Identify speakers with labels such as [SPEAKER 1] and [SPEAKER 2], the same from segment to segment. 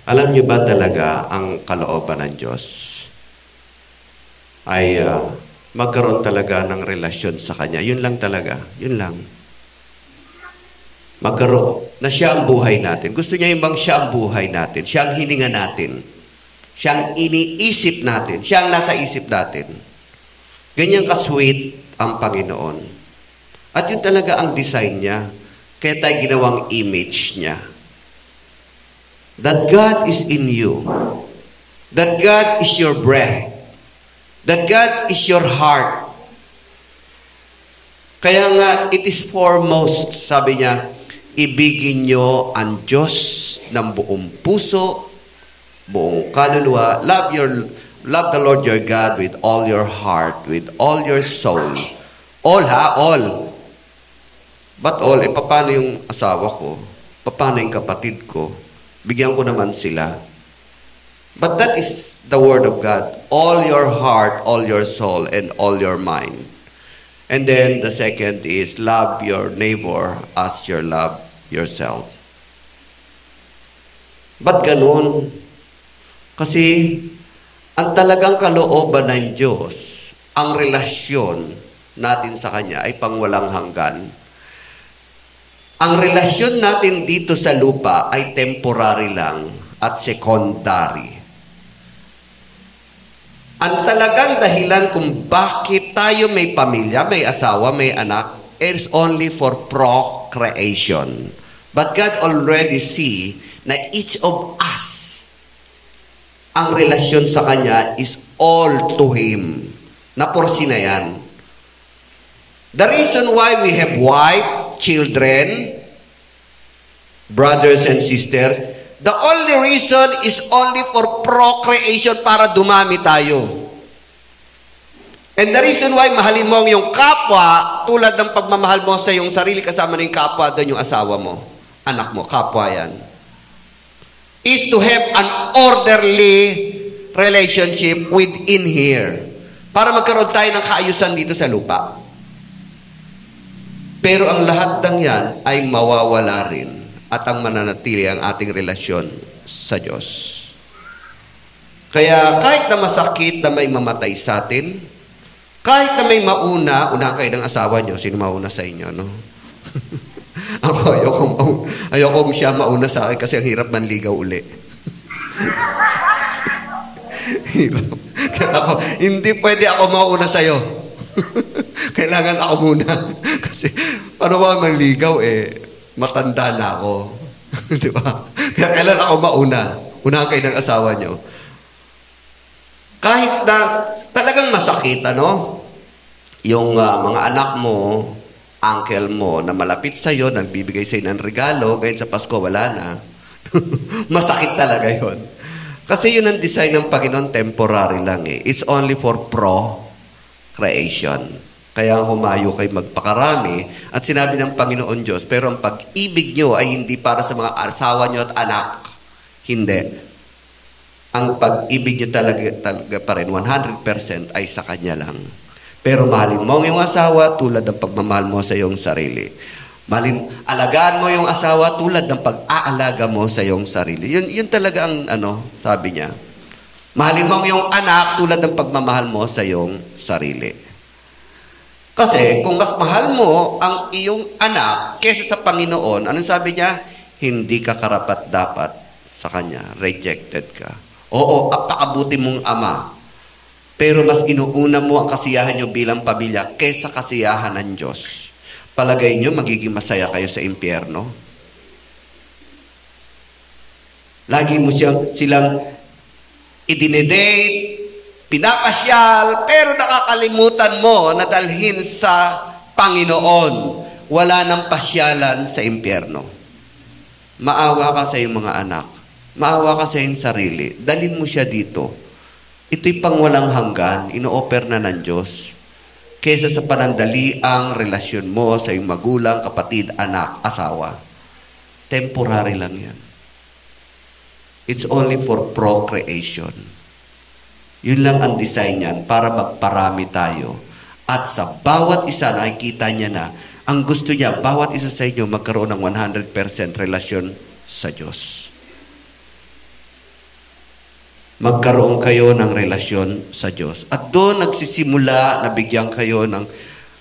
[SPEAKER 1] Alam niyo ba talaga ang kalooban ng Diyos ay magkaroon talaga ng relasyon sa Kanya. Yun lang talaga. Yun lang. Magkaroon. Na siya ang buhay natin. Gusto niya yung bang siya ang buhay natin. Siya ang hininga natin. Siya ang iniisip natin. Siya ang nasa isip natin. Ganyan ka-sweet ang Panginoon. At yun talaga ang design niya. Kaya tayo ginawang image niya. That God is in you. That God is your breath. That God is your heart. Kaya nga, it is foremost, sabi niya, ibigin niyo ang Diyos ng buong puso, buong kaluluwa. Love the Lord your God with all your heart, with all your soul. All all. But all, paano yung asawa ko? Paano yung kapatid ko? Bigyan ko naman sila. But that is the Word of God. All your heart, all your soul, and all your mind. And then the second is love your neighbor as you love yourself. Ba't ganun? Kasi ang talagang kalooban ng Diyos, ang relasyon natin sa Kanya ay pangwalang hanggan. Ang relasyon natin dito sa lupa ay temporary lang at secondary. Ang talagang dahilan kung bakit tayo may pamilya, may asawa, may anak, is only for procreation. But God already see na each of us, ang relasyon sa Kanya is all to Him. Naporsi na yan. The reason why we have wife, children, brothers and sisters, the only reason is only for procreation, para dumami tayo. And the reason why mahalin mo ang iyong kapwa, tulad ng pagmamahal mo sa iyong sarili, kasama na yung kapwa, doon yung asawa mo, anak mo, kapwa yan, is to have an orderly relationship within here. Para magkaroon tayo ng kaayusan dito sa lupa. Pero ang lahat ng yan ay mawawala rin. At ang mananatili ang ating relasyon sa Diyos. Kaya kahit na masakit na may mamatay sa atin, kahit na may una kayo ng asawa nyo, sino mauna sa inyo, no? Ako, ayokong siya mauna sa akin kasi ang hirap manligaw uli. Hirap. Kaya ako, hindi pwede ako mauna sa'yo. Kailangan ako muna. Kasi, paano ba manligaw matanda na ako. Di ba? Kaya kailan ako mauna? Unahan kayo ng asawa nyo. Kahit na talagang masakit, yung mga anak mo, uncle mo, na malapit sa'yo, nagbibigay sa'yo ng regalo, ngayon sa Pasko, wala na. Masakit talaga yon. Kasi yun ang design ng Panginoon, temporary lang . It's only for procreation. Kaya humayo kayo magpakarami at sinabi ng Panginoon Diyos, pero ang pag-ibig nyo ay hindi para sa mga asawa nyo at anak. Hindi. Ang pag-ibig nyo talaga pa rin, 100% ay sa Kanya lang. Pero mahalin mo ang iyong asawa tulad ng pagmamahal mo sa iyong sarili. Alagaan mo yung asawa tulad ng pag-aalaga mo sa iyong sarili. Yun talaga ang sabi niya. Mahalin mo ang iyong anak tulad ng pagmamahal mo sa iyong sarili. Kasi kung mas mahal mo ang iyong anak kaysa sa Panginoon, anong sabi niya? Hindi ka karapat-dapat sa Kanya. Rejected ka. Oo, apakabuti mong ama. Pero mas inuuna mo ang kasiyahan niyo bilang pamilya kaysa kasiyahan ng Diyos. Palagay niyo, magiging masaya kayo sa impyerno? Lagi mo silang idinedate, pinakasyal, pero nakakalimutan mo na dalhin sa Panginoon. Wala nang pasyalan sa impyerno. Maawa ka sa iyong mga anak. Maawa ka sa iyong sarili. Dalhin mo siya dito. Ito'y pangwalang hanggan, ino-offer na ng Diyos. Kesa sa panandali ang relasyon mo sa iyong magulang, kapatid, anak, asawa. Temporary lang yan. It's only for procreation. Yun lang ang design niyan para magparami tayo. At sa bawat isa nakikita niya na ang gusto niya, bawat isa sa inyo magkaroon ng 100% relasyon sa Diyos. magkaroon kayo ng relasyon sa Diyos. At doon nagsisimula na bigyan kayo ng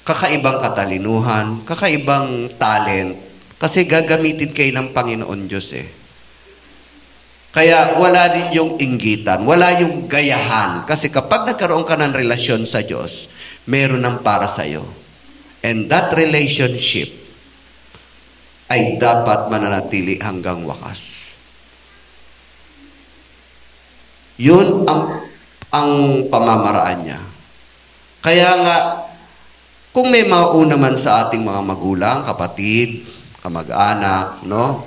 [SPEAKER 1] kakaibang katalinuhan, kakaibang talent, kasi gagamitin kayo ng Panginoon Diyos eh. Kaya wala din yung inggitan, wala yung gayahan. Kasi kapag nagkaroon ka ng relasyon sa Diyos, meron ng para sa'yo. And that relationship ay dapat mananatili hanggang wakas. Yun ang pamamaraan niya. Kaya nga, kung may mauna man sa ating mga magulang, kapatid, kamag-anak, no?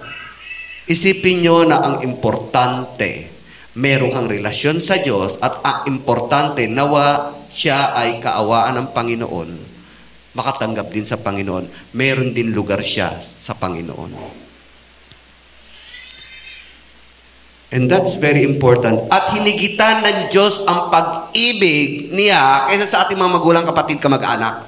[SPEAKER 1] Isipin nyo na ang importante, meron kang relasyon sa Diyos at ang importante, nawa siya ay kaawaan ng Panginoon, makatanggap din sa Panginoon, meron din lugar siya sa Panginoon. And that's very important. At hinigitan ng Diyos ang pag-ibig niya kaysa sa ating mga magulang, kapatid, kamag-anak,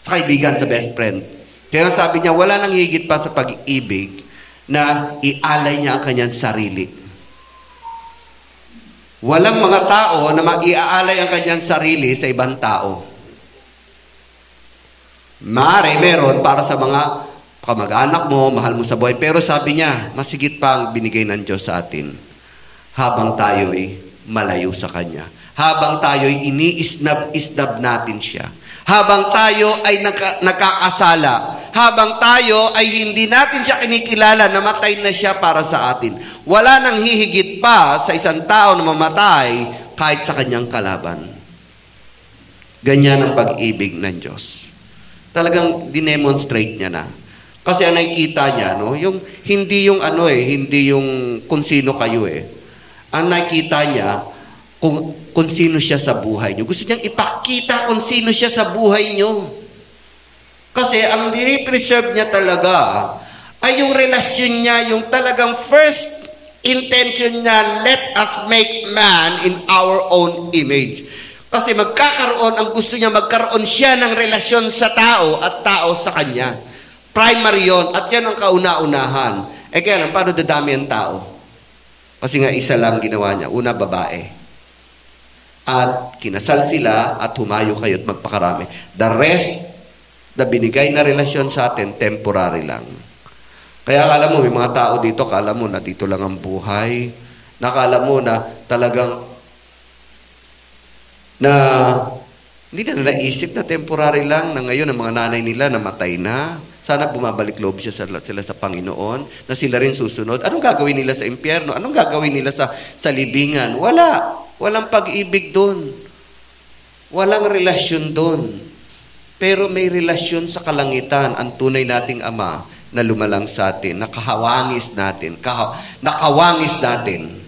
[SPEAKER 1] sa kaibigan, sa best friend. Kaya sabi niya, wala nang higit pa sa pag-ibig na ialay niya ang kanyang sarili. Walang mga tao na mag-iaalay ang kanyang sarili sa ibang tao. Maaari meron para sa mga kamag-anak mo, mahal mo sa buhay. Pero sabi niya, masigit pa ang binigay ng Diyos sa atin habang tayo'y malayo sa Kanya. Habang tayo'y iniisnab-isnab natin siya. Habang tayo ay nakakasala, habang tayo ay hindi natin siya kinikilala, namatay na siya para sa atin. Wala nang hihigit pa sa isang tao na mamatay kahit sa kanyang kalaban. Ganyan ang pag-ibig ng Diyos. Talagang dinemonstrate niya na. Kasi ang nakikita niya, no, yung hindi yung hindi yung kung sino kayo eh. Ang nakikita niya kung sino siya sa buhay niyo. Gusto niyang ipakita kung sino siya sa buhay niyo. Kasi ang i-preserve niya talaga ay yung relasyon niya, yung talagang first intention niya, let us make man in our own image. Kasi magkakaroon, ang gusto niya, magkaroon siya ng relasyon sa tao at tao sa kanya. Primary yon, at yan ang kauna-unahan. Kaya lang, paano dadami ang tao? Kasi nga isa lang ginawa niya. Una, babae. At kinasal sila at humayo kayo at magpakarami. The rest na binigay na relasyon sa atin, temporary lang. Kaya akala mo, may mga tao dito, akala mo na dito lang ang buhay. Nakala mo na talagang hindi na naisip na temporary lang, na ngayon ang mga nanay nila namatay na. Sana bumabalik loob sila sa Panginoon, na sila rin susunod. Anong gagawin nila sa impyerno? Anong gagawin nila sa libingan? Wala. Walang pag-ibig doon. Walang relasyon doon. Pero may relasyon sa kalangitan, ang tunay nating Ama na lumalang sa atin, nakawangis natin, nakawangis natin.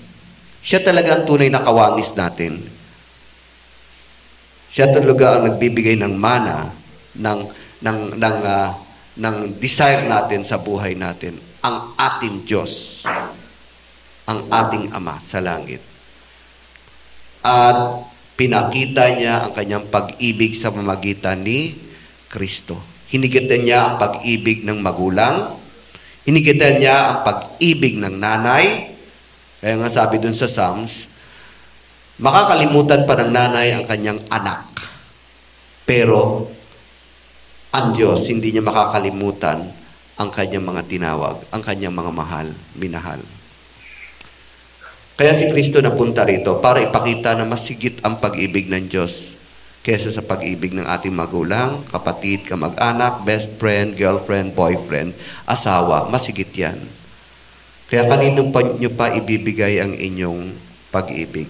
[SPEAKER 1] Siya talaga ang tunay na kawangis natin. Siya talaga ang nagbibigay ng mana, ng desire natin sa buhay natin. Ang ating Diyos, ang ating Ama sa langit. At pinakita niya ang kanyang pag-ibig sa pamamagitan ni Kristo. Hinigitan niya ang pag-ibig ng magulang. Hinigitan niya ang pag-ibig ng nanay. Kaya nga sabi dun sa Psalms, makakalimutan pa ng nanay ang kanyang anak. Pero ang Diyos, hindi niya makakalimutan ang kanyang mga tinawag, ang kanyang mga minahal. Kaya si Kristo napunta rito para ipakita na masigit ang pag-ibig ng Diyos kaysa sa pag-ibig ng ating magulang, kapatid, kamag-anak, best friend, girlfriend, boyfriend, asawa. Masigit yan. Kaya kanino pa nyo pa ibibigay ang inyong pag-ibig?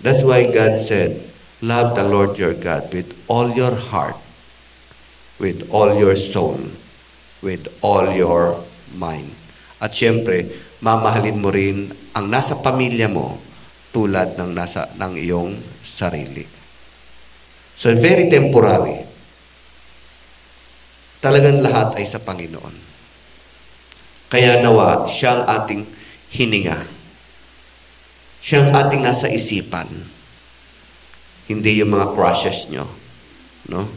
[SPEAKER 1] That's why God said, love the Lord your God with all your heart, with all your soul, with all your mind. At syempre, mamahalin mo rin ang nasa pamilya mo tulad ng iyong sarili. So, very temporary. Talagang lahat ay sa Panginoon. Kaya nawa, siya ang ating hininga. Siya ang ating nasa isipan. Hindi yung mga crushes nyo. No?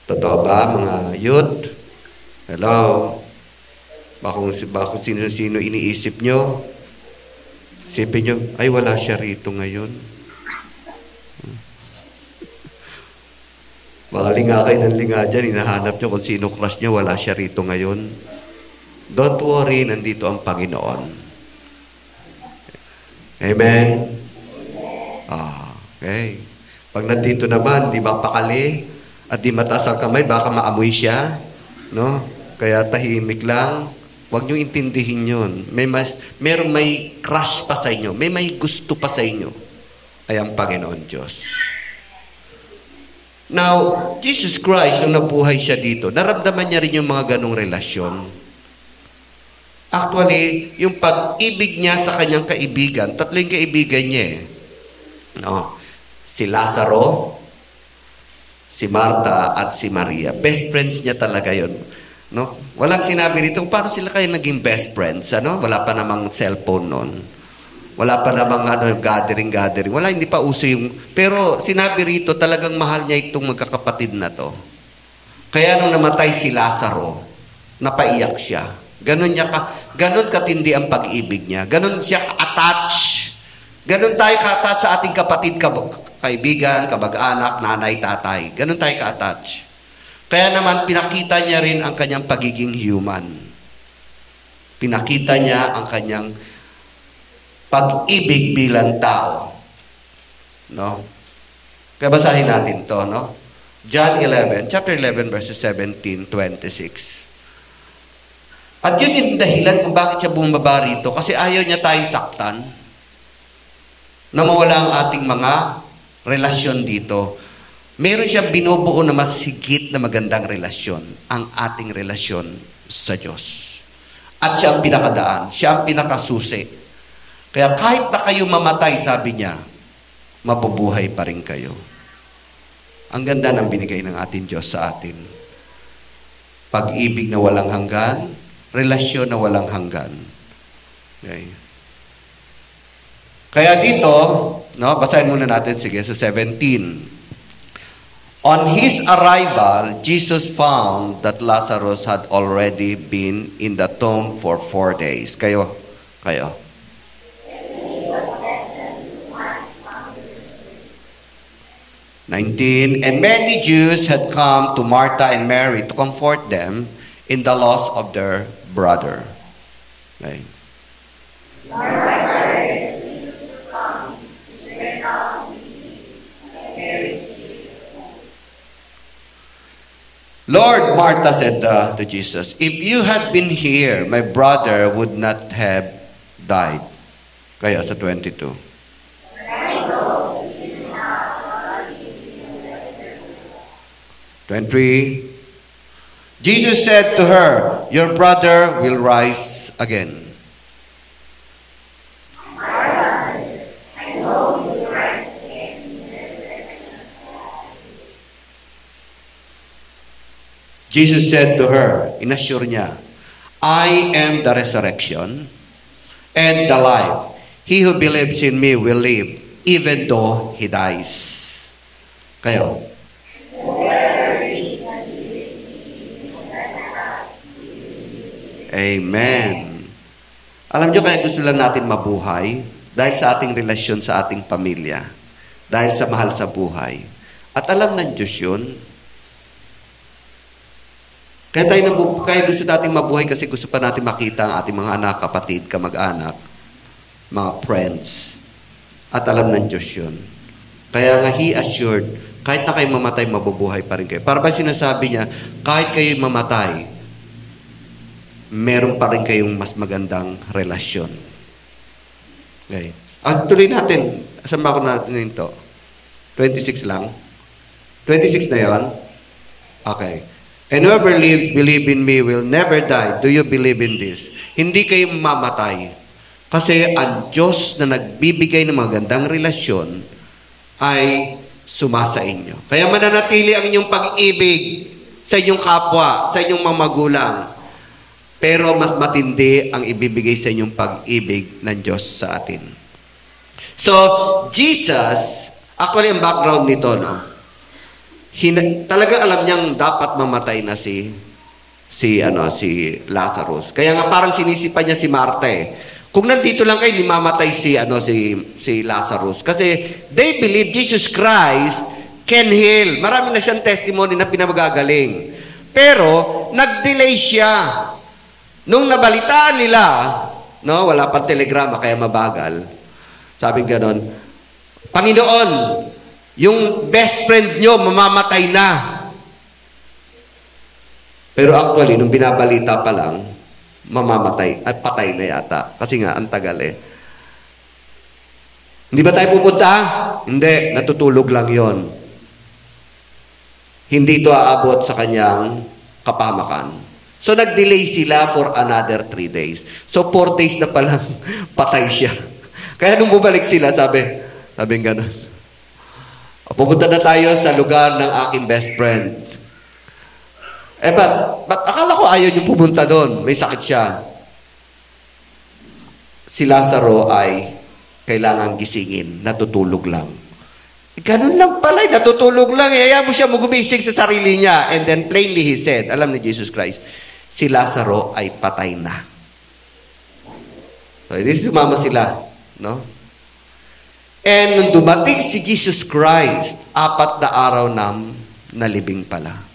[SPEAKER 1] Totoo ba, mga youth? Hello? Baka kung sino-sino iniisip nyo. Isipin nyo, ay wala siya rito ngayon. Baka linga kayo ng linga dyan, hinahanap nyo kung sino crush nyo, wala siya rito ngayon. Don't worry, nandito ang Panginoon. Amen? Okay. Pag nandito naman, di ba pakali, at di mataas ang kamay, baka maamoy siya. No? Kaya tahimik lang. Huwag nyo intindihin yun. Meron may crush pa sa inyo. May gusto pa sa inyo. Ay ang Panginoon Diyos. Now, Jesus Christ, nung nabuhay siya dito, naramdaman niya rin yung mga ganong relasyon. Actually, yung pag-ibig niya sa kanyang kaibigan, tatlo yung kaibigan niya eh. No? Si Lazaro, si Marta, at si Maria. Best friends niya talaga yun. No? Walang sinabi rito, paano sila kayo naging best friends? Ano? Wala pa namang cellphone noon. Wala pa namang gathering. Wala, hindi pa uso yung... Pero sinabi rito, talagang mahal niya itong magkakapatid na to. Kaya nung namatay si Lazaro, napaiyak siya. Ganon katindi ang pag-ibig niya. Ganon siya ka-attach. Ganon tayo ka-attach sa ating kapatid, kaibigan, kamag-anak, nanay, tatay. Ganon tayo ka-attach. Kaya naman, pinakita niya rin ang kanyang pagiging human. Pinakita niya ang kanyang pag-ibig bilang tao. No? Kaya basahin natin to, no? John 11, chapter 11, verses 17, 26. At yun yung dahilan kung bakit siya bumaba rito. Kasi ayaw niya tayong saktan. Na mawala ang ating mga relasyon dito. Meron siyang binubuo na mas higit na magandang relasyon, ang ating relasyon sa Diyos. At siya ang pinakadaan, siya ang pinakasusi. Kaya kahit na kayo mamatay, sabi niya, mabubuhay pa rin kayo. Ang ganda ng binigay ng ating Diyos sa atin. Pag-ibig na walang hanggan, relasyon na walang hanggan. Okay. Kaya dito, no, basahin muna natin, sige, sa 17. On his arrival, Jesus found that Lazarus had already been in the tomb for 4 days. Kayo. 19. And many Jews had come to Martha and Mary to comfort them in the loss of their brother. Okay. Lord, Martha said to Jesus, if you had been here, my brother would not have died. Kaya sa 22. Jesus said to her, your brother will rise again. Jesus said to her, inassure niya, I am the resurrection and the life. He who believes in me will live, even though he dies. Kayo. Amen. Alam niyo kaya gusto lang natin mabuhay dahil sa ating relasyon sa ating pamilya. Dahil sa mahal sa buhay. At alam ng Diyos yun. Kaya gusto natin mabuhay kasi gusto pa natin makita ang ating mga anak, kapatid, kamag-anak, mga friends. At alam ng Diyos yun. Kaya nga He assured, kahit na kayo mamatay, mabubuhay pa rin kayo. Para ba sinasabi niya, kahit kayo mamatay, meron pa rin kayong mas magandang relasyon. Okay. Tuloy natin. Saan ba ako natin ito? 26 lang? 26 na yon? Okay. And whoever lives, believe in me, will never die. Do you believe in this? Hindi kayo mamatay. Kasi ang Diyos na nagbibigay ng magandang relasyon ay sumasa inyo. Kaya mananatili ang inyong pag-ibig sa inyong kapwa, sa inyong mga magulang. Pero mas matindi ang ibibigay sa inyong pag-ibig ng Diyos sa atin. So, Jesus, actually ang background nito, no? Talagang alam niyang dapat mamatay na si si Lazarus. Kaya nga parang sinisipa niya si Marta eh. Kung nandito lang kayo, hindi mamatay si Lazarus. Kasi they believe Jesus Christ can heal. Marami na siyang testimony na pinamagagaling. Pero, nag-delay siya. Nung nabalitaan nila, wala pang telegrama, kaya mabagal. Sabi ganon, Panginoon, yung best friend nyo, mamamatay na. Pero actually, nung binabalita pa lang, mamamatay, at patay na yata. Kasi nga, ang tagal eh. Hindi ba tayo pupunta? Hindi, natutulog lang yon. Hindi ito aabot sa kanyang kapahamakan. So, nag-delay sila for another 3 days. So, 4 days na palang patay siya. Kaya nung bumalik sila, sabi gano'n, pupunta na tayo sa lugar ng aking best friend. But akala ko ayaw niyong pumunta doon. May sakit siya. Si Lazaro ay kailangan gisingin. Natutulog lang. Ganun lang pala. Natutulog lang. Hayaan mo siya gumising sa sarili niya. And then plainly he said, alam ni Jesus Christ, si Lazaro ay patay na. So, hindi sumama sila. No? And nung dumating si Jesus Christ, 4 na araw nalibing pala.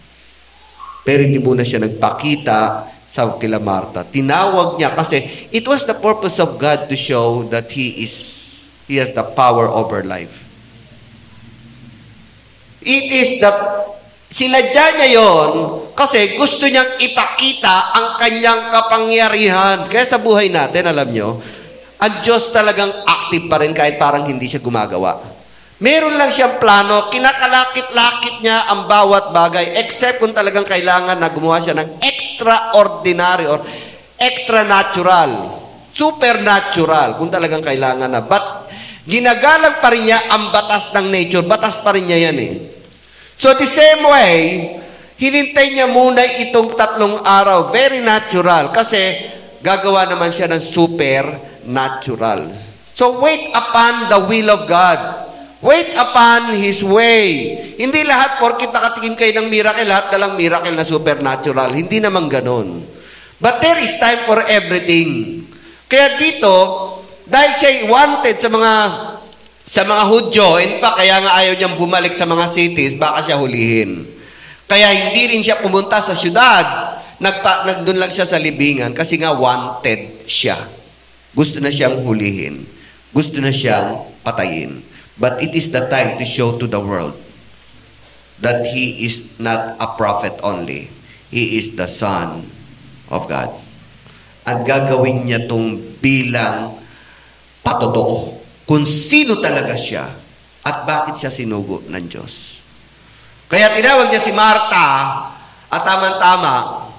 [SPEAKER 1] Pero hindi muna siya nagpakita sa kila Marta. Tinawag niya kasi it was the purpose of God to show that He has the power over life. It is sinadya niya yon kasi gusto niyang ipakita ang kanyang kapangyarihan. Kaya sa buhay natin, alam nyo, ang Diyos talagang active pa rin kahit parang hindi siya gumagawa. Meron lang siyang plano, kinakalakit-lakit niya ang bawat bagay, except kung talagang kailangan na gumawa siya ng extraordinary or extra natural, supernatural, kung talagang kailangan na. But, ginagalang pa rin niya ang batas ng nature. Batas pa rin niya yan eh. So, the same way, hinintay niya muna itong 3 araw. Very natural. Kasi, gagawa naman siya ng supernatural. So, wait upon the will of God. Wait upon His way. Hindi lahat, porkit nakatikim kayo ng miracle, lahat na lang miracle na supernatural. Hindi naman ganon. But there is time for everything. Kaya dito, dahil siya wanted sa mga Hudyo, in fact, kaya nga ayaw niyang bumalik sa mga cities, baka siya hulihin. Kaya hindi rin siya pumunta sa syudad. Nagdoon lang siya sa libingan kasi nga wanted siya. Gusto na siyang hulihin. Gusto na siyang patayin. But it is the time to show to the world that He is not a prophet only. He is the Son of God. At gagawin niya itong bilang patotoo. Kung sino talaga siya at bakit siya sinugo ng Diyos. Kaya tinawag niya si Marta at tama-tama,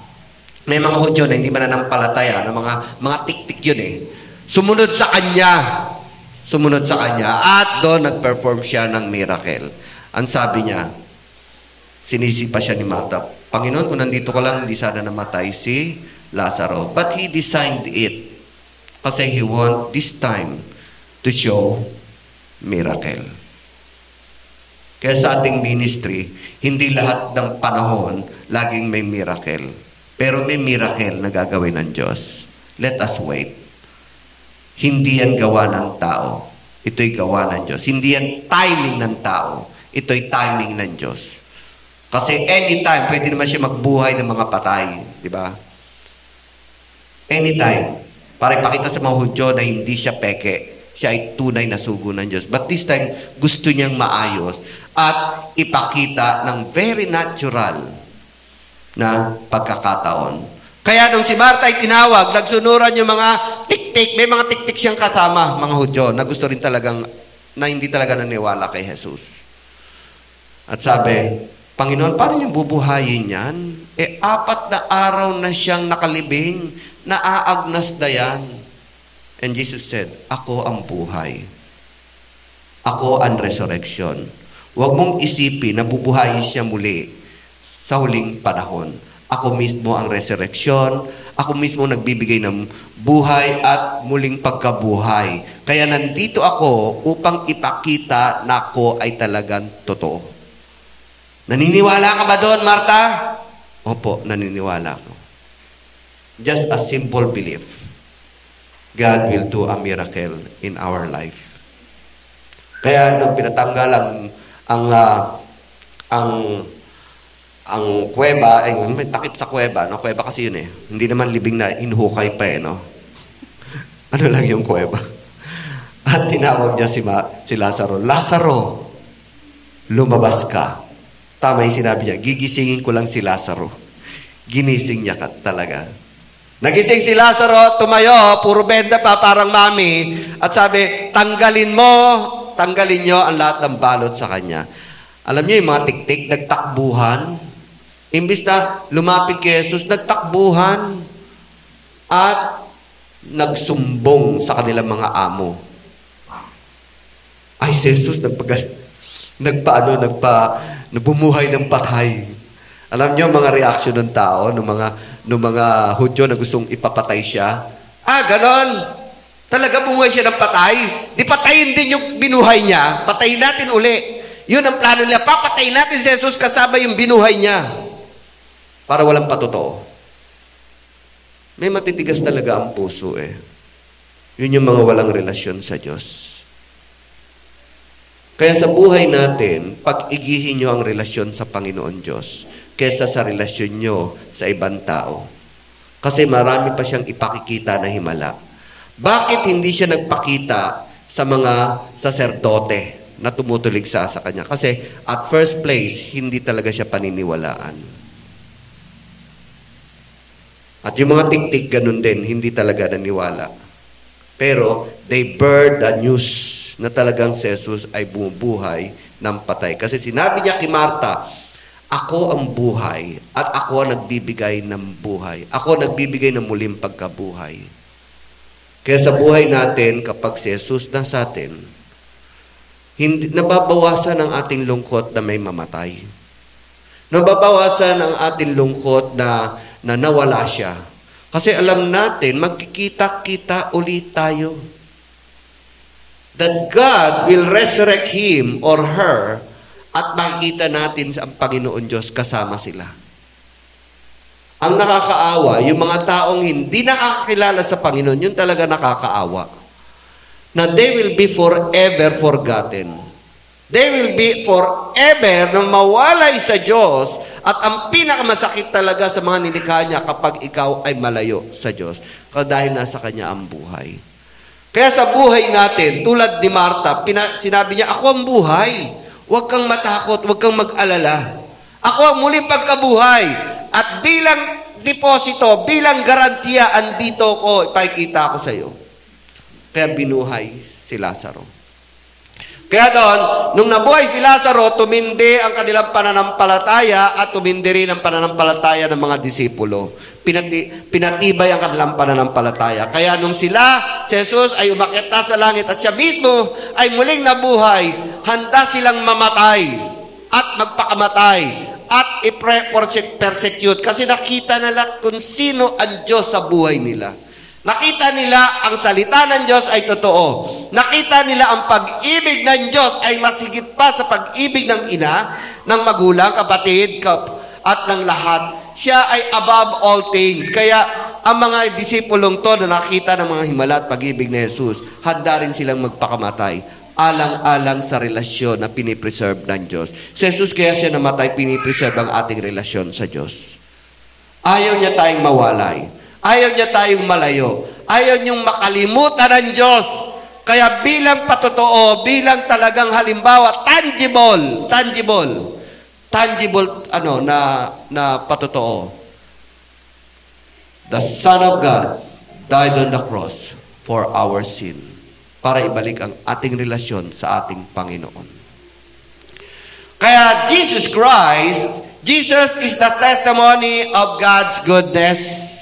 [SPEAKER 1] may mga Hudyo na hindi mananampalataya, na mga tik-tik yun eh. Sumunod sa kanya at doon nag-perform siya ng miracle. Ang sabi niya, sinisipa siya ni Marta, Panginoon, kung nandito ka lang, hindi sana namatay si Lazaro. But He designed it kasi He want this time to show miracle. Kaya sa ating ministry, hindi lahat ng panahon laging may miracle. Pero may miracle na gagawin ng Diyos. Let us wait. Hindi yan gawa ng tao. Ito'y gawa ng Diyos. Hindi yan timing ng tao. Ito'y timing ng Diyos. Kasi anytime, pwede naman siya magbuhay ng mga patay. Di ba? Anytime. Para ipakita sa mga Hudyo na hindi siya peke. Siya ay tunay na sugo ng Diyos. But this time, gusto niyang maayos at ipakita ng very natural na pagkakataon. Kaya nung si Marta ay tinawag, nagsunuran yung mga tik-tik, may mga tik-tik siyang kasama, mga Hudyo, na gusto rin talagang, na hindi talaga naniwala kay Jesus. At sabi, Panginoon, paano niyang bubuhayin yan? 4 na araw na siyang nakalibing, naaagnas na yan. And Jesus said, ako ang buhay. Ako ang resurrection. Huwag mong isipin na bubuhayin siya muli sa huling panahon. Ako mismo ang resurrection. Ako mismo nagbibigay ng buhay at muling pagkabuhay. Kaya nandito ako upang ipakita na ako ay talagang totoo. Naniniwala ka ba doon, Marta? Opo, naniniwala ako. just a simple belief, God will do a miracle in our life. Kaya nung pinatanggal ang kuweba, ay may takip sa kuweba, no? Kuweba kasi yun eh. Hindi naman libing na inhukay pa eh, no? Ano lang yung kuweba. At tinawag niya si Lazaro, Lazaro, lumabas ka. Tama yung sinabi niya, gigisingin ko lang si Lazaro. Ginising niya talaga. Nagising si Lazaro, tumayo, puro benda pa, parang mami. At sabi, tanggalin nyo ang lahat ng balot sa kanya. Alam niyo yung mga tiktik, nagtakbuhan. Imbis na lumapit kay Jesus, nagtakbuhan. At nagsumbong sa kanilang mga amo. Ay, si Jesus, nabumuhay ng patay. Alam niyo mga reaksyon ng tao, ng mga Hudyo na gustong ipapatay siya. Ganon. Talaga bumuhay siya ng patay. Di patayin din yung binuhay niya. Patayin natin uli. Yun ang plano nila. Papatayin natin si Jesus kasama yung binuhay niya. Para walang patotoo. May matitigas talaga ang puso eh. Yun yung mga walang relasyon sa Diyos. Kaya sa buhay natin, pag-igihin nyo ang relasyon sa Panginoon Diyos kesa sa relasyon nyo sa ibang tao. Kasi marami pa siyang ipakikita na himala. Bakit hindi siya nagpakita sa mga saserdote na tumutulig sa kanya? Kasi at first place, hindi talaga siya paniniwalaan. At yung mga tiktik, ganun din, hindi talaga naniwala. Pero they bear the news na talagang si Jesus ay bumubuhay ng patay. Kasi sinabi niya kay Marta, ako ang buhay at ako ang nagbibigay ng buhay. Ako ang nagbibigay ng muling pagkabuhay. Kaya sa buhay natin, kapag si Jesus nasa atin, hindi, nababawasan ang ating lungkot na may mamatay. Nababawasan ang ating lungkot na nawala siya. Kasi alam natin, magkikita-kita ulit tayo. That God will resurrect him or her at makikita natin sa Panginoon Diyos kasama sila. Ang nakakaawa, yung mga taong hindi nakakilala sa Panginoon, yun talaga nakakaawa. Na they will be forever forgotten. They will be forever na mawalay sa Diyos. At ang pinakamasakit talaga sa mga nilikha niya kapag ikaw ay malayo sa Diyos. Dahil nasa Kanya ang buhay. Kaya sa buhay natin, tulad ni Marta, sinabi niya, ako ang buhay. Huwag kang matakot, huwag kang mag-alala. Ako ang muling pagkabuhay. At bilang deposito, bilang garantiya, andito ko, ipakikita ko sa iyo. Kaya binuhay si Lazaro. Kaya doon, nung nabuhay si Lazaro, tumindi ang kanilang pananampalataya at tumindi rin ang pananampalataya ng mga disipulo. Pinatibay ang kanilang pananampalataya. Kaya nung si Jesus ay umakyat na sa langit at siya mismo ay muling nabuhay, handa silang mamatay at magpakamatay at i-persecute kasi nakita nila kung sino ang Diyos sa buhay nila. Nakita nila ang salita ng Diyos ay totoo. Nakita nila ang pag-ibig ng Diyos ay masigit pa sa pag-ibig ng ina, ng magulang, kapatid, at ng lahat. Siya ay above all things. Kaya ang mga disipulong to na nakita ng mga himala at pag-ibig ni Jesus, handa rin silang magpakamatay. Alang-alang sa relasyon na pinipreserve ng Diyos. Si Jesus kaya siya namatay, pinipreserve ang ating relasyon sa Diyos. Ayaw niya tayong mawalay. Ayaw niya tayong malayo. Ayaw niyong makalimutan ng Diyos. Kaya bilang patotoo, bilang talagang halimbawa, tangible na patotoo. The Son of God died on the cross for our sin. Para ibalik ang ating relasyon sa ating Panginoon. Kaya Jesus is the testimony of God's goodness.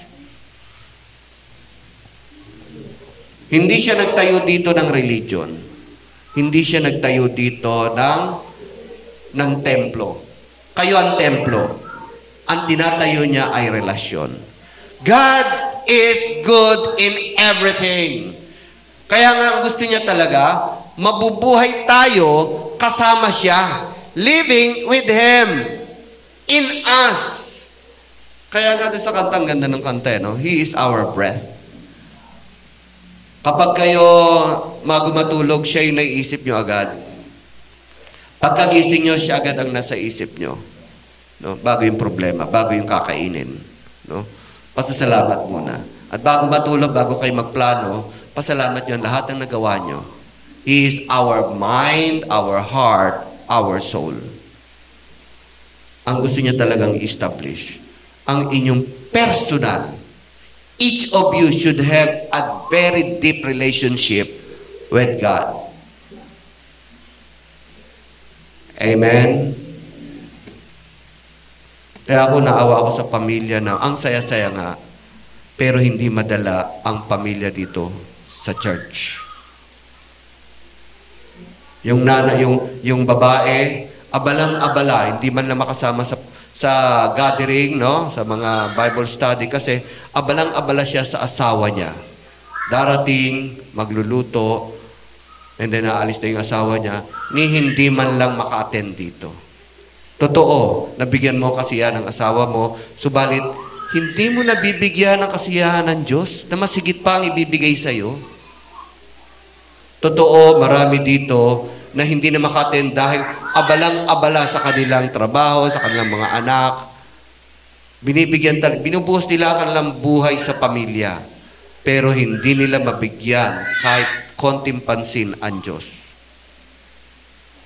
[SPEAKER 1] Hindi siya nagtayo dito ng religion. Hindi siya nagtayo dito ng templo. Kayo ang templo. Ang tinatayo niya ay relasyon. God is good in everything. Kaya nga ang gusto niya talaga, mabubuhay tayo kasama siya. Living with Him. In us. Kaya nga doon sa kantang ganda ng kanta, no? He is our breath. Kapag kayo magumatulog, siya yung naiisip nyo agad. Pagkagising nyo, siya agad ang nasa isip nyo. No? Bago yung problema, bago yung kakainin. No? Pasasalamat muna. At bago matulog, bago kayo magplano, pasalamat nyo ang lahat ng nagawa nyo. He is our mind, our heart, our soul. Ang gusto niya talagang establish. Ang inyong personal. Each of you should have a very deep relationship with God. Amen? Kaya ako naawa ako sa pamilya na ang saya-saya nga, pero hindi madala ang pamilya dito sa church. Yung yung babae, abalang-abala, hindi man lang makasama sa gathering, no? Sa mga Bible study kasi abalang-abala siya sa asawa niya. Darating, magluluto, and then aalis na yung asawa niya, ni hindi man lang maka-attend dito. Totoo, nabigyan mo kasiyahan ng asawa mo, subalit hindi mo nabibigyan ng kasiyahan ng Diyos na masigit pa ang ibibigay sa'yo. Totoo, marami dito na hindi na maka-attend dahil abalang-abala sa kanilang trabaho, sa kanilang mga anak. Binubuhos nila ang kanilang buhay sa pamilya. Pero hindi nila mabigyan kahit konting pansin ang Diyos.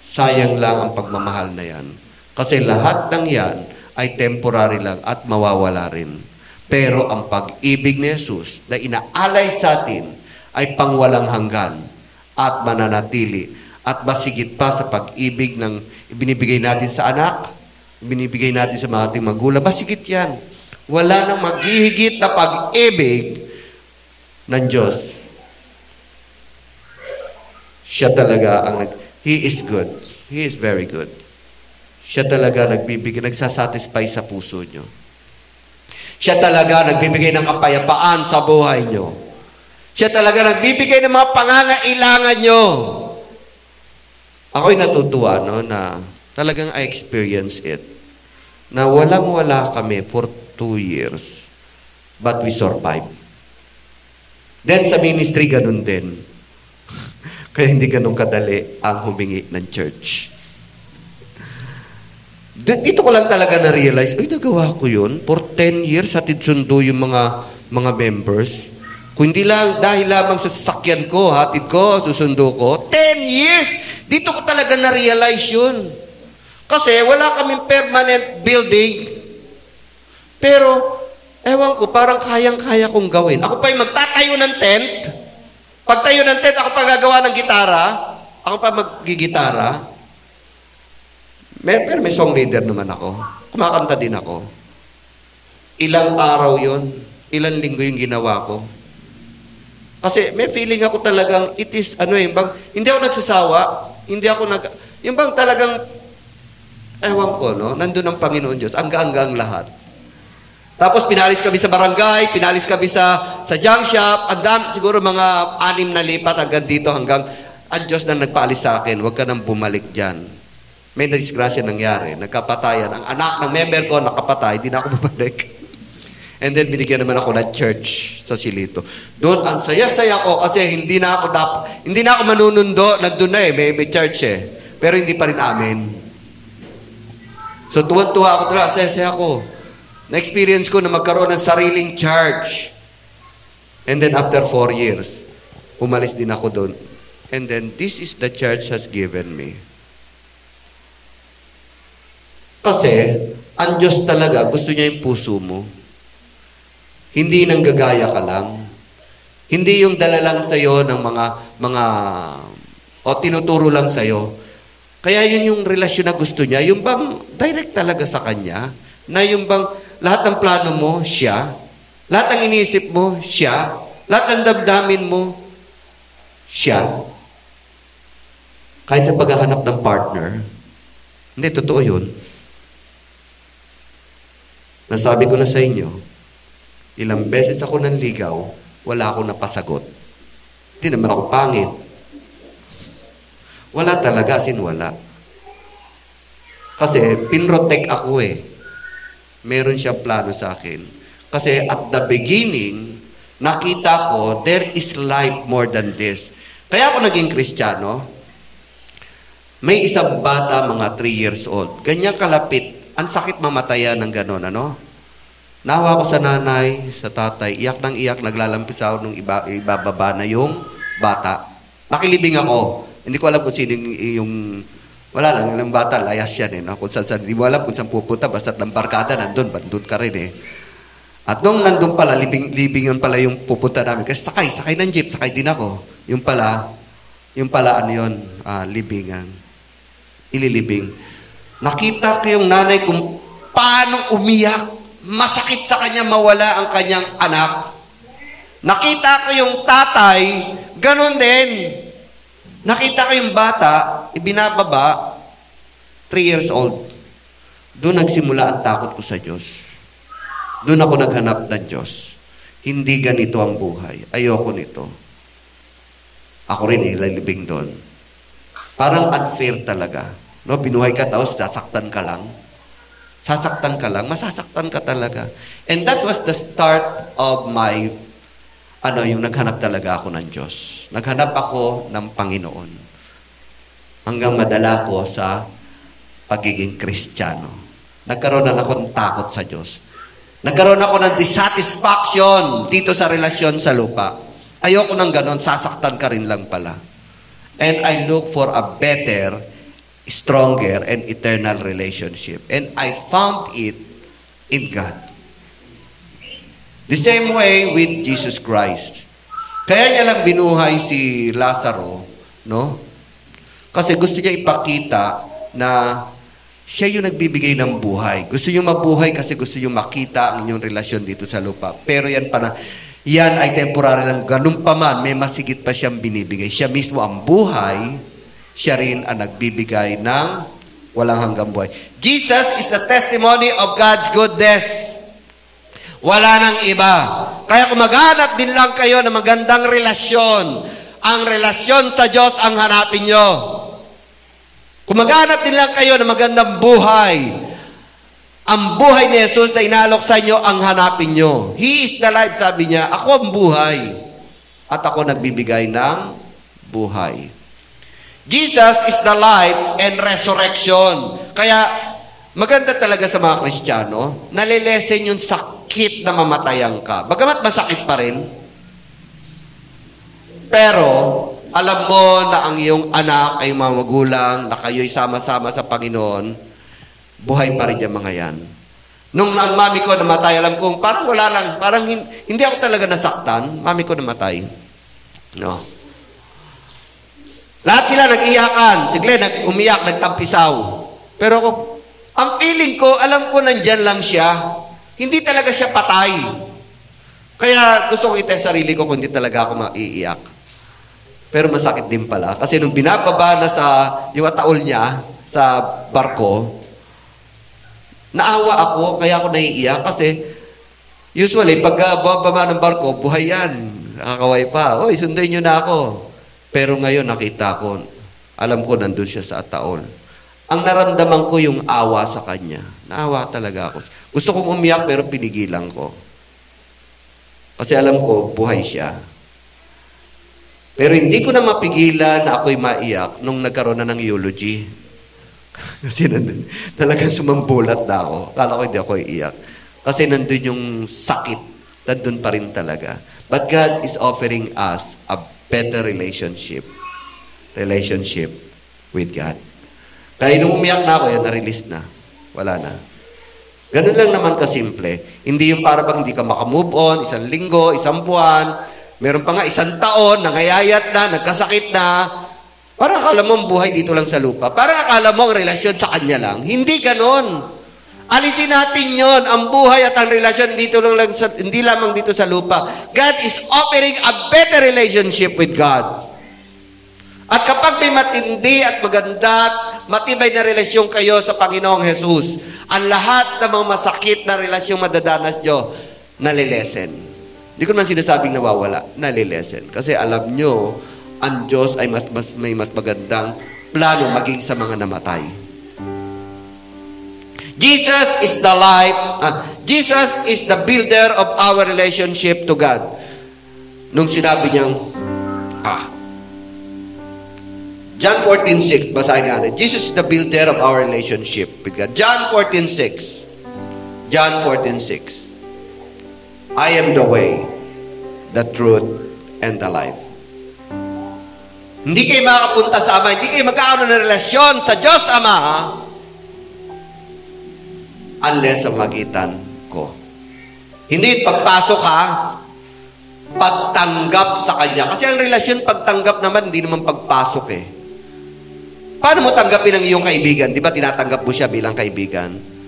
[SPEAKER 1] Sayang lang ang pagmamahal na yan. Kasi lahat ng yan ay temporary lang at mawawala rin. Pero ang pag-ibig ni Jesus na inaalay sa atin ay pangwalang hanggan at mananatili. At masigit pa sa pag-ibig ng ibinibigay natin sa anak, ibinibigay natin sa mga ating magulang, masigit yan. Wala nang maghihigit na pag-ibig ng Diyos. Siya talaga He is good. He is very good. Siya talaga nagbibigay, nagsasatisfy sa puso nyo. Siya talaga nagbibigay ng kapayapaan sa buhay nyo. Siya talaga nagbibigay ng mga pangangailangan nyo. Ako'y natutuwa, no, na talagang I experience it. Na walang-wala kami for 2 years. But we survived. Then sa ministry, ganun din. Kaya hindi ganun kadali ang humingi ng church. Dito ko lang talaga na-realize, ay, nagawa ko yun. For 10 years, hatid sundo yung mga members. Kung hindi lang, dahil lamang sa sasakyan ko, hatid ko, susundo ko, 10 years! Dito ko talaga na-realize yun. Kasi wala kaming permanent building. Pero, ewan ko, parang kayang-kaya kong gawin. Ako pa yung magtatayo ng tent. Pagtayo ng tent, ako pa gagawa ng gitara. Ako pa maggigitara. Pero may song leader naman ako. Kumakanta din ako. Ilang araw yun. Ilang linggo yung ginawa ko. Kasi may feeling ako talagang it is, hindi ako nagsasawa. Hindi ako yung bang talagang, ewan ko, no? Nandun ang Panginoon Diyos. Hanggang lahat. Tapos pinalis kami sa barangay, pinalis kami sa junk shop. Ang dami, siguro mga 6 na lipat hanggang dito, hanggang ang Diyos na nagpaalis sa akin. Huwag ka nang bumalik dyan. May nadisgrasya nangyari. Nagkapatayan. Ang anak ng member ko nakapatay, hindi na ako bumalik. And then, binigyan naman ako ng church sa Silito. Doon, ang saya-saya ko kasi hindi na ako manunundo. Nandun na may church Pero hindi pa rin amin. So, tuwan-tuwa ako talaga. Ang saya-saya ko. Na-experience ko na magkaroon ng sariling church. And then, after 4 years, umalis din ako doon. And then, this is the church has given me. Kasi, ang Diyos talaga, gusto niya yung puso mo. Hindi nang gagaya ka lang. Hindi yung dala lang sa'yo ng o tinuturo lang sa'yo. Kaya yun yung relasyon na gusto niya. Yung bang direct talaga sa Kanya. Na yung bang lahat ng plano mo, siya. Lahat ng iniisip mo, siya. Lahat ng damdamin mo, siya. Kahit sa paghahanap ng partner. Hindi, totoo yun. Nasabi ko na sa inyo, ilang beses ako nanligaw, wala akong napasagot. Hindi naman ako pangit. Wala talaga, wala. Kasi, pinrotek ako Meron siyang plano sa akin. Kasi at the beginning, nakita ko, there is life more than this. Kaya ako naging Kristiyano. May isang bata, mga 3 years old. Ganyan kalapit. Ang sakit mamatayan ng gano'n, ano? Nahawa ko sa nanay, sa tatay, iyak ng iyak, naglalampisaw nung ibababa na yung bata. Nakilibing ako. Hindi ko alam kung sino yung wala lang, yung bata, layas yan eh. No? Kung saan, hindi mo alam kung saan pupunta, basta ng barkada, nandun ka rin eh. At nung nandun pala, libingan pala yung pupunta namin. Kasi sakay ng jeep, sakay din ako. Yung pala, ano yun, libingan. Ililibing. Nakita ko yung nanay kung paano umiyak. Masakit sa kanya mawala ang kanyang anak. Nakita ko yung tatay, ganun din. Nakita ko yung bata, ibinababa, 3 years old. Doon nagsimula ang takot ko sa Diyos. Doon ako naghanap ng Diyos. Hindi ganito ang buhay. Ayoko nito. Ako rin ilalibing doon. Parang unfair talaga. No, binuhay ka tapos sasaktan ka lang. Sasaktan ka lang, masasaktan ka talaga. And that was the start of my, yung naghanap talaga ako ng Diyos. Naghanap ako ng Panginoon. Hanggang madala ko sa pagiging Kristiyano. Nagkaroon na ako ng takot sa Diyos. Nagkaroon ako ng dissatisfaction dito sa relasyon sa lupa. Ayoko ng ganon, sasaktan ka rin lang pala. And I look for a better, stronger, and eternal relationship. And I found it in God. The same way with Jesus Christ. Kaya niya lang binuhay si Lazaro, no? Kasi gusto niya ipakita na siya yung nagbibigay ng buhay. Gusto niyo mabuhay kasi gusto niyo makita ang inyong relasyon dito sa lupa. Pero yan ay temporary lang. Ganun pa man, may masigit pa siyang binibigay. Siya mismo ang buhay, siya rin ang nagbibigay ng walang hanggang buhay. Jesus is a testimony of God's goodness. Wala nang iba. Kaya kung maghanap din lang kayo ng magandang relasyon, ang relasyon sa Diyos ang hanapin nyo. Kung maghanap din lang kayo ng magandang buhay, ang buhay ni Jesus na inalok sa inyo ang hanapin nyo. He is the life, sabi niya. Ako ang buhay. At ako nagbibigay ng buhay. Jesus is the life and resurrection. Kaya, maganda talaga sa mga Kristiyano, nalilesen yung sakit na mamatayan ka. Bagamat masakit pa rin, pero, alam mo na ang iyong anak ay mga magulang, na kayo'y sama-sama sa Panginoon, buhay pa rin yung mga yan. Nung ang mami ko namatay, alam kong parang wala lang, parang hindi ako talaga nasaktan, mami ko namatay. No. Lahat sila nag-iyakan. Si Glenn umiyak, nagtampisaw. Pero ako, ang feeling ko, alam ko nandyan lang siya. Hindi talaga siya patay. Kaya gusto ko itay sarili ko kung hindi talaga ako maiiyak. Pero masakit din pala. Kasi nung binababa na sa yung ataol niya sa barko, naawa ako, kaya ako naiiyak. Kasi usually, pag bababa ng barko, buhay yan. Nakakaway pa. Oy, sunduin niyo na ako. Pero ngayon nakita ko, alam ko nandun siya sa ataol. Ang naramdaman ko yung awa sa kanya. Naawa talaga ako. Gusto kong umiyak pero pinigilan ko. Kasi alam ko, buhay siya. Pero hindi ko na mapigilan na ako'y maiyak nung nagkaroon na ng eulogy. Kasi nandun, talagang sumambulat na ako. Kala ko hindi ako iiyak. Kasi nandun yung sakit. Nandun pa rin talaga. But God is offering us a better relationship with God. Kaya nung umiyak na ako, yan, na-release na. Wala na. Ganun lang naman kasimple. Hindi yung para bang hindi ka makamove on, 1 linggo, 1 buwan, meron pa nga 1 taon, nangayayat na, nagkasakit na. Para akala mo ang buhay dito lang sa lupa. Para akala mo ang relasyon sa Kanya lang. Hindi ganon. Alisin natin yon, ang buhay at ang relasyon dito lang hindi lamang dito sa lupa. God is offering a better relationship with God. At kapag may matindi at maganda at matibay na relasyon kayo sa Panginoong Jesus, ang lahat ng mga masakit na relasyong madadanas nyo, nalilesen. Hindi ko naman sinasabing nawawala, nalilesen. Kasi alam nyo, ang Diyos ay may mas magandang plano maging sa mga namatay. Jesus is the life. Jesus is the builder of our relationship to God. Nung sinabi niyang, John 14:6, basahin natin. Jesus is the builder of our relationship with God. John 14:6. John 14:6. I am the way, the truth, and the life. Hindi kayo makakapunta sa Ama, hindi kayo magkakaroon ng relasyon sa Diyos Ama, unless sa magitan ko. Hindi pagpasok ha, pagtanggap sa Kanya. Kasi ang relasyon pagtanggap naman, hindi naman pagpasok eh. Paano mo tanggapin ang iyong kaibigan? Di ba tinatanggap mo siya bilang kaibigan?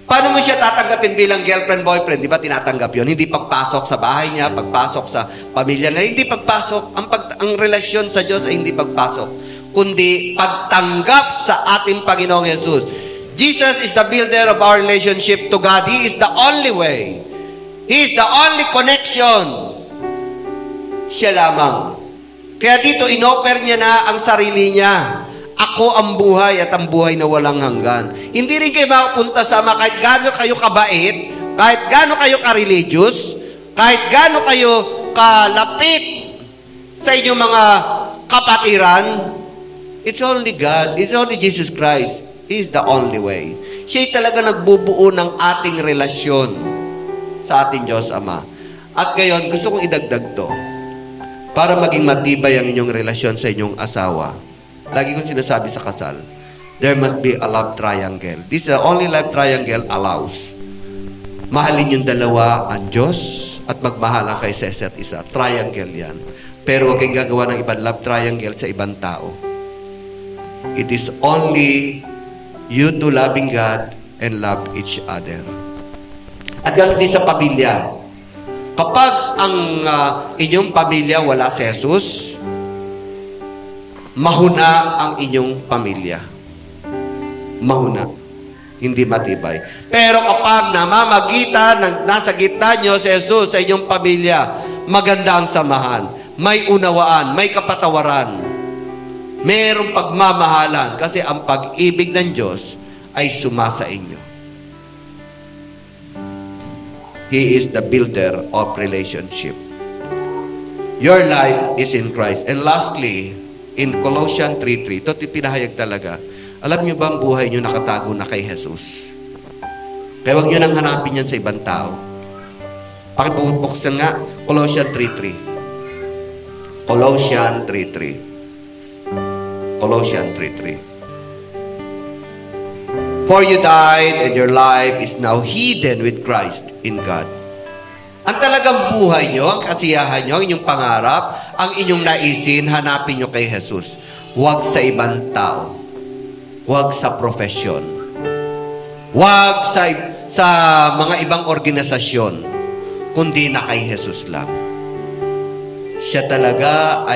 [SPEAKER 1] Paano mo siya tatanggapin bilang girlfriend, boyfriend? Di ba tinatanggap yun? Hindi pagpasok sa bahay niya, pagpasok sa pamilya na, hindi pagpasok. Ang relasyon sa Diyos ay hindi pagpasok, kundi pagtanggap sa ating Panginoong Jesus. Jesus is the builder of our relationship to God. He is the only way. He is the only connection. Siya lamang. Kaya dito, inoffer niya na ang sarili niya. Ako ang buhay at ang buhay na walang hanggan. Hindi rin kayo makapunta sa Ama kahit gaano kayo kabait, kahit gaano kayo ka-religious, kahit gaano kayo kalapit sa inyong mga kapatiran. It's only God. It's only Jesus Christ. He is the only way. Siya'y talaga nagbubuo ng ating relasyon sa ating Diyos Ama. At ngayon, gusto kong idagdag to para maging matibay ang inyong relasyon sa inyong asawa. Lagi kong sinasabi sa kasal, there must be a love triangle. This is the only love triangle allows. Mahalin yung dalawa ang Diyos at magmahalan kayo sa isa't isa. Triangle yan. Pero huwag kayong gagawa ng ibang love triangle sa ibang tao. It is only you two loving God and love each other. At ganoon din sa pamilya. Kapag ang inyong pamilya wala si Jesus, mahuna ang inyong pamilya. Mahuna. Hindi matibay. Pero kapag namamagitan, nasa gitna nyo si Jesus sa inyong pamilya, maganda ang samahan. May unawaan, may kapatawaran. Mayroong pagmamahalan kasi ang pag-ibig ng Diyos ay sumasa inyo. He is the builder of relationship. Your life is in Christ. And lastly, in Colossians 3:3, ito pinahayag talaga. Alam niyo ba ang buhay niyo nakatago na kay Jesus? Kaya huwag niyo nang hanapin yan sa ibang tao. Pakibuksan nga, Colossians 3:3. Colossians 3:3. Colossians 3:3. For you died and your life is now hidden with Christ in God. Ang talagang buhay nyo, ang kasiyahan nyo, ang inyong pangarap, ang inyong naisin, hanapin nyo kay Jesus. Huwag sa ibang tao. Huwag sa profesyon. Huwag sa mga ibang organisasyon, kundi na kay Jesus lang. Siya talaga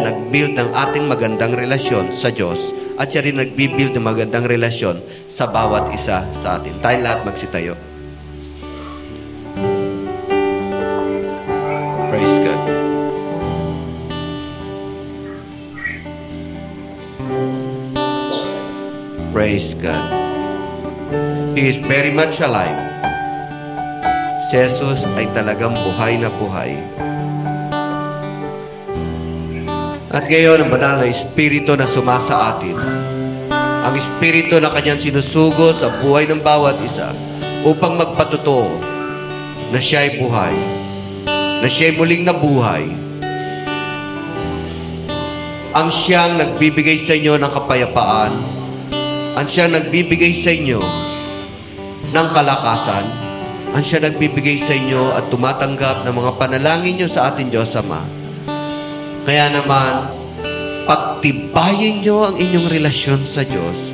[SPEAKER 1] nag-build ng ating magandang relasyon sa Diyos at siya rin nag-build ng magandang relasyon sa bawat isa sa atin. Tayong lahat magsitayo. Praise God. Praise God. He is very much alive. Si Jesus ay talagang buhay na buhay. At ngayon, ang banal na Espiritu na sumasa atin, ang Espiritu na kanyang sinusugo sa buhay ng bawat isa upang magpatotoo na siya'y buhay, na siya'y muling nabuhay, ang siyang nagbibigay sa inyo ng kapayapaan, ang siyang nagbibigay sa inyo ng kalakasan, ang siyang nagbibigay sa inyo at tumatanggap ng mga panalangin nyo sa ating Diyos Ama. Kaya naman, pagtibayin nyo ang inyong relasyon sa Diyos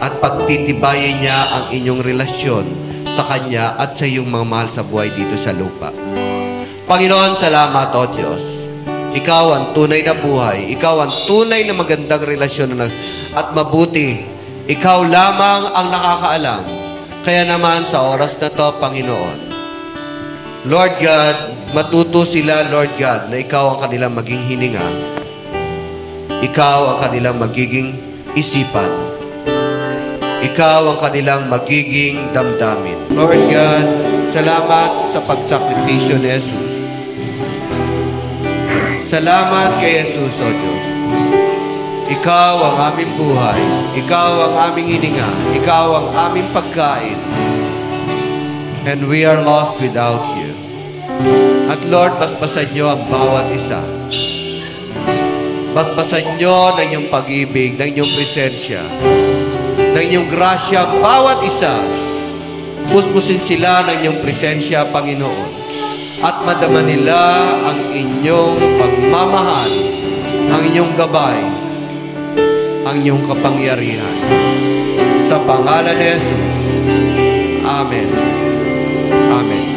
[SPEAKER 1] at pagtitibayin niya ang inyong relasyon sa Kanya at sa iyong mga mahal sa buhay dito sa lupa. Panginoon, salamat o Diyos. Ikaw ang tunay na buhay. Ikaw ang tunay na magandang relasyon at mabuti. Ikaw lamang ang nakakaalam. Kaya naman sa oras na to, Panginoon, Lord God, matuto sila, Lord God, na Ikaw ang kanilang maging hininga. Ikaw ang kanilang magiging isipan. Ikaw ang kanilang magiging damdamin. Lord God, salamat sa pagsakripisyo ni Jesus. Salamat kay Jesus, O Diyos. Ikaw ang aming buhay. Ikaw ang aming hininga. Ikaw ang aming pagkain. And we are lost without you. At Lord, basbasan niyo ang bawat isa. Basbasan niyo ng inyong pag-ibig, ng inyong presensya, ng inyong grasya, bawat isa. Puspusin sila ng inyong presensya, Panginoon. At madama nila ang inyong pagmamahal, ang inyong gabay, ang inyong kapangyarihan. Sa pangalan ni Jesus. Amen. Amen.